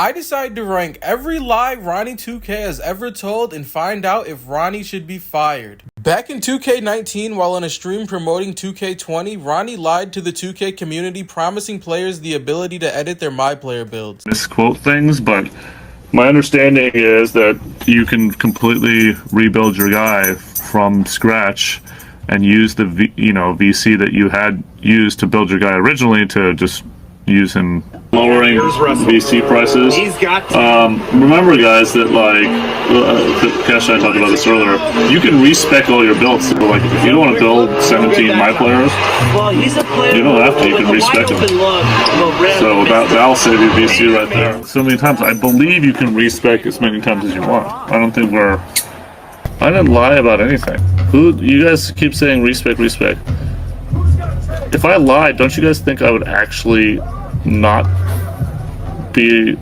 I decided to rank every lie Ronnie2K has ever told and find out if Ronnie should be fired. Back in 2K19, while on a stream promoting 2K20, Ronnie lied to the 2K community, promising players the ability to edit their MyPlayer builds. Misquote things, but my understanding is that you can completely rebuild your guy from scratch and use the VC that you had used to build your guy originally to just use him. Lowering VC prices. Remember, guys, that Cash and I talked about this earlier. You can respec all your builds. So, if you don't want to build 17 my players, you don't have to. You can respec them. So that'll save you VC right there. So many times, I believe you can respec as many times as you want. I don't think I didn't lie about anything. You guys keep saying respec. If I lied, don't you guys think I would actually not be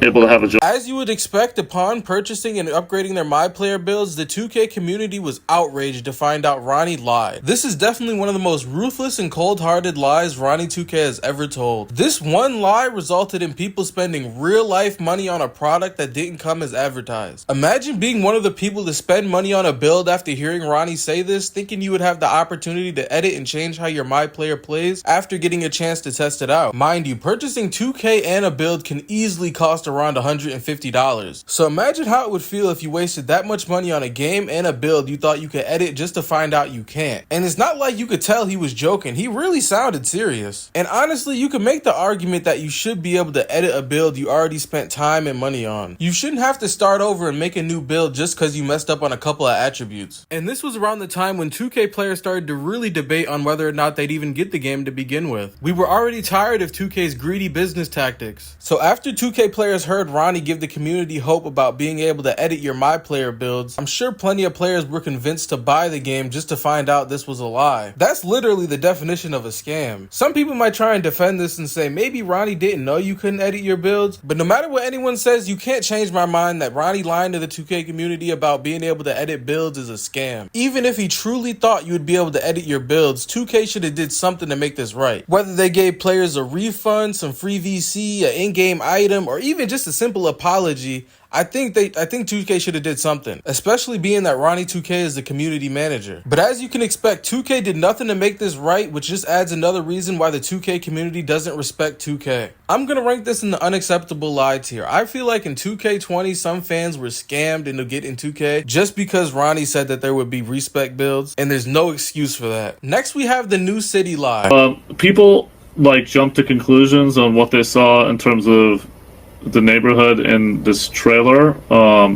able to have a job? As you would expect, upon purchasing and upgrading their MyPlayer builds, the 2K community was outraged to find out Ronnie lied. This is definitely one of the most ruthless and cold-hearted lies Ronnie2K has ever told. This one lie resulted in people spending real-life money on a product that didn't come as advertised. Imagine being one of the people to spend money on a build after hearing Ronnie say this, thinking you would have the opportunity to edit and change how your MyPlayer plays after getting a chance to test it out. Mind you, purchasing 2K and a build can easily cost around $150. So imagine how it would feel if you wasted that much money on a game and a build you thought you could edit just to find out you can't. And it's not like you could tell he was joking. He really sounded serious. And honestly, you could make the argument that you should be able to edit a build you already spent time and money on. You shouldn't have to start over and make a new build just because you messed up on a couple of attributes. And this was around the time when 2K players started to really debate on whether or not they'd even get the game to begin with. We were already tired of 2K's greedy business tactics. So after 2K players heard Ronnie give the community hope about being able to edit your MyPlayer builds, I'm sure plenty of players were convinced to buy the game just to find out this was a lie. That's literally the definition of a scam. Some people might try and defend this and say maybe Ronnie didn't know you couldn't edit your builds, but no matter what anyone says, you can't change my mind that Ronnie lying to the 2K community about being able to edit builds is a scam. Even if he truly thought you would be able to edit your builds, 2K should have did something to make this right. Whether they gave players a refund, some free VC, an in-game item, or even just a simple apology, I think 2K should have did something, especially being that Ronnie2K is the community manager. But as you can expect, 2K did nothing to make this right, which just adds another reason why the 2K community doesn't respect 2K. I'm gonna rank this in the unacceptable lie tier. I feel like in 2K20, some fans were scammed into getting 2K just because Ronnie said that there would be respec builds, and there's no excuse for that. Next, we have the New City lie. People jump to conclusions on what they saw in terms of the neighborhood in this trailer.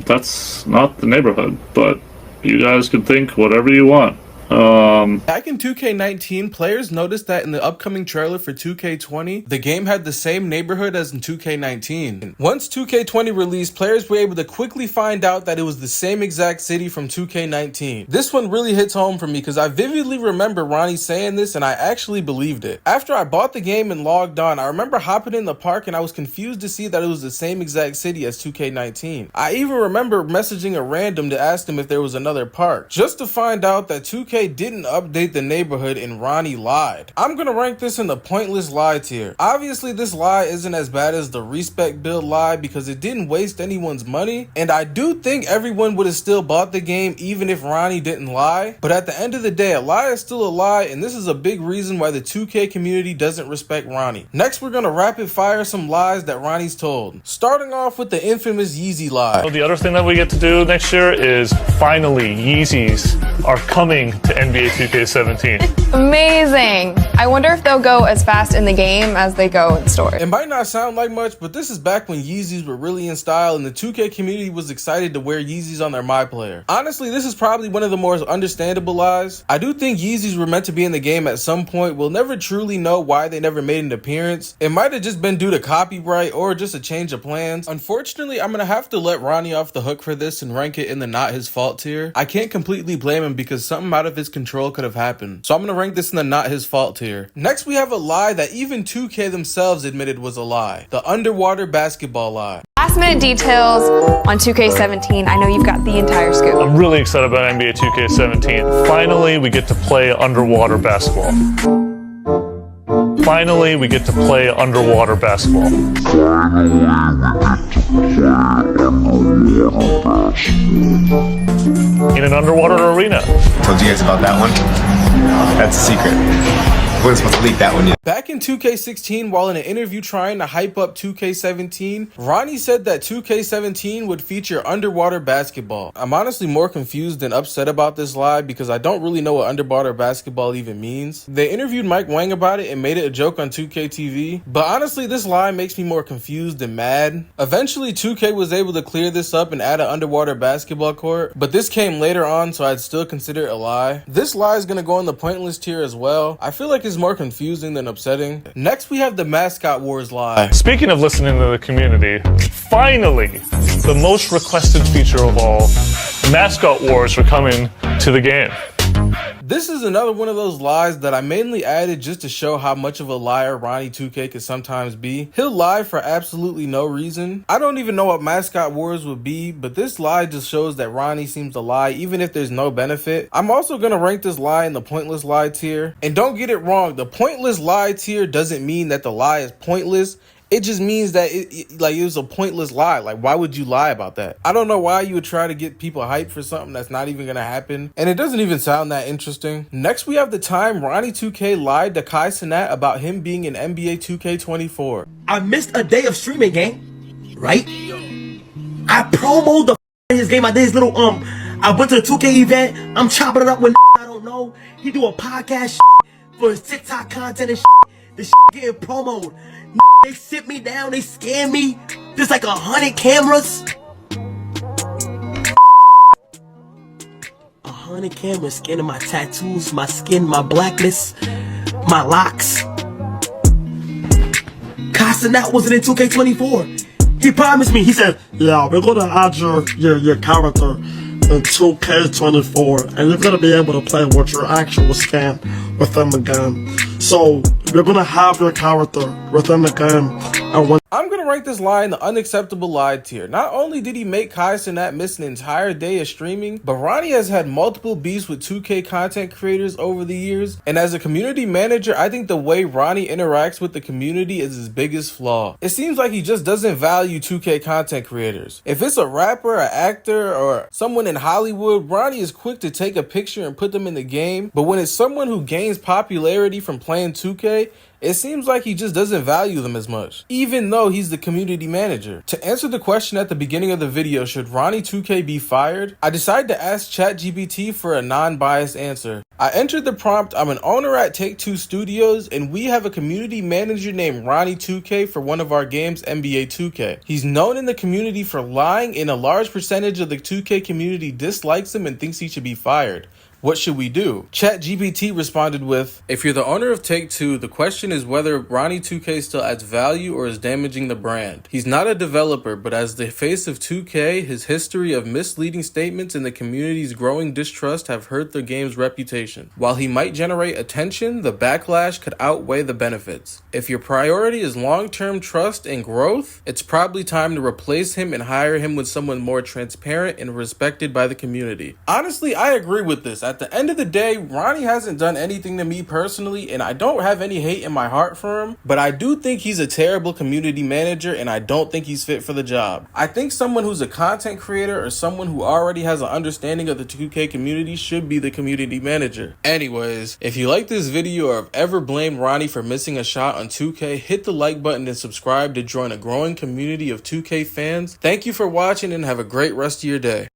That's not the neighborhood, but you guys can think whatever you want. Back in 2K19, players noticed that in the upcoming trailer for 2K20, the game had the same neighborhood as in 2K19. Once 2K20 released, players were able to quickly find out that it was the same exact city from 2K19. This one really hits home for me because I vividly remember Ronnie saying this and I actually believed it. After I bought the game and logged on, I remember hopping in the park and I was confused to see that it was the same exact city as 2K19. I even remember messaging a random to ask them if there was another park, just to find out that 2K didn't update the neighborhood and Ronnie lied. I'm gonna rank this in the pointless lie tier. Obviously, this lie isn't as bad as the respec build lie because it didn't waste anyone's money, and I do think everyone would have still bought the game even if Ronnie didn't lie. But at the end of the day, a lie is still a lie, and this is a big reason why the 2K community doesn't respect Ronnie. Next, we're gonna rapid fire some lies that Ronnie's told. Starting off with the infamous Yeezy lie. So the other thing that we get to do next year is finally Yeezys are coming to NBA 2K17. Amazing. I wonder if they'll go as fast in the game as they go in store. It might not sound like much, but this is back when Yeezys were really in style and the 2K community was excited to wear Yeezys on their MyPlayer. Honestly, this is probably one of the more understandable lies. I do think Yeezys were meant to be in the game at some point. We'll never truly know why they never made an appearance. It might have just been due to copyright or just a change of plans. Unfortunately, I'm gonna have to let Ronnie off the hook for this and rank it in the not his fault tier. I can't completely blame him because something out of his control could have happened. So I'm gonna rank this in the not his fault tier. Next, we have a lie that even 2K themselves admitted was a lie. The underwater basketball lie. Last minute details on 2K17. I know you've got the entire scoop. I'm really excited about NBA 2K17. Finally, we get to play underwater basketball. Finally, we get to play underwater basketball. In an underwater arena. Told you guys about that one? That's a secret. We weren't supposed to leak that one yet. Back in 2K16, while in an interview trying to hype up 2K17, Ronnie said that 2K17 would feature underwater basketball. I'm honestly more confused than upset about this lie because I don't really know what underwater basketball even means. They interviewed Mike Wang about it and made it a joke on 2K TV, but honestly this lie makes me more confused than mad. Eventually 2K was able to clear this up and add an underwater basketball court, but this came later on, so I'd still consider it a lie. This lie is gonna go in the pointless tier as well. I feel like it's more confusing than upsetting. Next we have the mascot wars lie. Speaking of listening to the community, finally, the most requested feature of all, mascot wars are coming to the game. This is another one of those lies that I mainly added just to show how much of a liar Ronnie2K could sometimes be. He'll lie for absolutely no reason. I don't even know what mascot wars would be, but this lie just shows that Ronnie seems to lie even if there's no benefit. I'm also going to rank this lie in the pointless lie tier. And don't get it wrong, the pointless lie tier doesn't mean that the lie is pointless. It just means that it was a pointless lie. Like, why would you lie about that? I don't know why you would try to get people hyped for something that's not even gonna happen. And it doesn't even sound that interesting. Next, we have the time Ronnie2K lied to Kai Cenat about him being in NBA 2K24. I missed a day of streaming, gang. Right? I promoed the his game. I did his little, I went to the 2K event. I'm chopping it up with I don't know. He do a podcast for his TikTok content and the getting promoed. They sit me down, they scan me. There's like 100 cameras. 100 cameras scanning my tattoos, my skin, my blackness, my locks. Cenat wasn't in 2K24. He promised me, he said, yeah, we're gonna add your character in 2K24 and you're gonna be able to play with your actual skin within the game. So you're gonna have your character within the game. And I'm gonna rank this lie in the unacceptable lie tier. Not only did he make Kai Cenat miss an entire day of streaming, but Ronnie has had multiple beefs with 2K content creators over the years. And as a community manager, I think the way Ronnie interacts with the community is his biggest flaw. It seems like he just doesn't value 2K content creators. If it's a rapper, an actor, or someone in Hollywood, Ronnie is quick to take a picture and put them in the game. But when it's someone who gains popularity from playing 2K, it seems like he just doesn't value them as much, even though he's the community manager. To answer the question at the beginning of the video, should Ronnie2K be fired? I decided to ask ChatGPT for a non-biased answer. I entered the prompt, I'm an owner at Take-Two Studios, and we have a community manager named Ronnie2K for one of our games, NBA 2K. He's known in the community for lying, and a large percentage of the 2K community dislikes him and thinks he should be fired. What should we do? ChatGPT responded with, if you're the owner of Take-Two, the question is whether Ronnie2K still adds value or is damaging the brand. He's not a developer, but as the face of 2K, his history of misleading statements and the community's growing distrust have hurt the game's reputation. While he might generate attention, the backlash could outweigh the benefits. If your priority is long-term trust and growth, it's probably time to replace him and hire him with someone more transparent and respected by the community. Honestly, I agree with this. At the end of the day, Ronnie hasn't done anything to me personally, and I don't have any hate in my heart for him, but I do think he's a terrible community manager, and I don't think he's fit for the job. I think someone who's a content creator or someone who already has an understanding of the 2K community should be the community manager. Anyways, if you like this video or have ever blamed Ronnie for missing a shot on 2K, hit the like button and subscribe to join a growing community of 2K fans. Thank you for watching and have a great rest of your day.